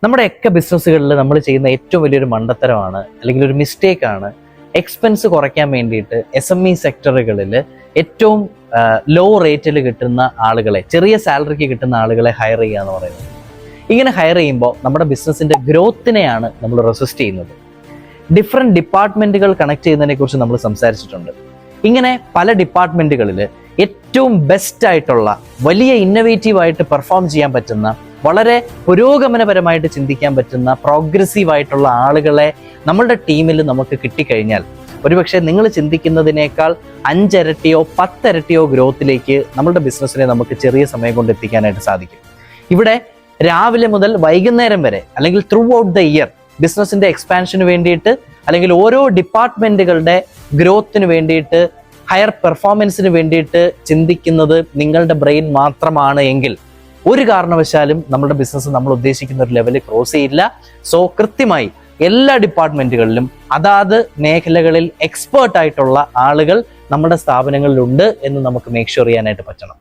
നമ്മുടെയൊക്കെ ബിസിനസ്സുകളിൽ നമ്മൾ ചെയ്യുന്ന ഏറ്റവും വലിയൊരു മണ്ടത്തരമാണ് അല്ലെങ്കിൽ ഒരു മിസ്റ്റേക്കാണ് എക്സ്പെൻസ് കുറയ്ക്കാൻ വേണ്ടിയിട്ട് SME സെക്ടറുകളിൽ ഏറ്റവും ലോ റേറ്റിൽ കിട്ടുന്ന ആളുകളെ, ചെറിയ സാലറിക്ക് കിട്ടുന്ന ആളുകളെ ഹയർ ചെയ്യുക എന്ന് പറയുന്നത്. ഇങ്ങനെ ഹയർ ചെയ്യുമ്പോൾ നമ്മുടെ ബിസിനസ്സിൻ്റെ ഗ്രോത്തിനെയാണ് നമ്മൾ റെസിസ്റ്റ് ചെയ്യുന്നത്. ഡിഫറെൻറ്റ് ഡിപ്പാർട്ട്മെൻറ്റുകൾ കണക്ട് ചെയ്യുന്നതിനെ കുറിച്ച് നമ്മൾ സംസാരിച്ചിട്ടുണ്ട്. ഇങ്ങനെ പല ഡിപ്പാർട്ട്മെൻറ്റുകളിൽ ഏറ്റവും ബെസ്റ്റ് ആയിട്ടുള്ള, വലിയ ഇന്നൊവേറ്റീവായിട്ട് പെർഫോം ചെയ്യാൻ പറ്റുന്ന, വളരെ പുരോഗമനപരമായിട്ട് ചിന്തിക്കാൻ പറ്റുന്ന, പ്രോഗ്രസീവ് ആയിട്ടുള്ള ആളുകളെ നമ്മളുടെ ടീമിൽ നമുക്ക് കിട്ടിക്കഴിഞ്ഞാൽ ഒരുപക്ഷെ നിങ്ങൾ ചിന്തിക്കുന്നതിനേക്കാൾ 5 ഇരട്ടിയോ 10 ഇരട്ടിയോ ഗ്രോത്തിലേക്ക് നമ്മളുടെ ബിസിനസ്സിനെ നമുക്ക് ചെറിയ സമയം കൊണ്ട് എത്തിക്കാനായിട്ട് സാധിക്കും. ഇവിടെ രാവിലെ മുതൽ വൈകുന്നേരം വരെ അല്ലെങ്കിൽ ത്രൂ ഔട്ട് ദ ഇയർ ബിസിനസ്സിന്റെ എക്സ്പാൻഷന് വേണ്ടിയിട്ട് അല്ലെങ്കിൽ ഓരോ ഡിപ്പാർട്ട്മെന്റുകളുടെ ഗ്രോത്തിന് വേണ്ടിയിട്ട്, ഹയർ പെർഫോമൻസിന് വേണ്ടിയിട്ട് ചിന്തിക്കുന്നത് നിങ്ങളുടെ ബ്രെയിൻ മാത്രമാണ് എങ്കിൽ ഒരു കാരണവശാലും നമ്മുടെ ബിസിനസ് നമ്മൾ ഉദ്ദേശിക്കുന്ന ഒരു ലെവലിൽ ക്രോസ് ചെയ്യില്ല. സോ കൃത്യമായി എല്ലാ ഡിപ്പാർട്ട്മെന്റുകളിലും അതാത് മേഖലകളിൽ എക്സ്പേർട്ട് ആയിട്ടുള്ള ആളുകൾ നമ്മുടെ സ്ഥാപനങ്ങളിലുണ്ട് എന്ന് നമുക്ക് മേക്ക് ഷുവർ ചെയ്യാനായിട്ട് പറ്റണം.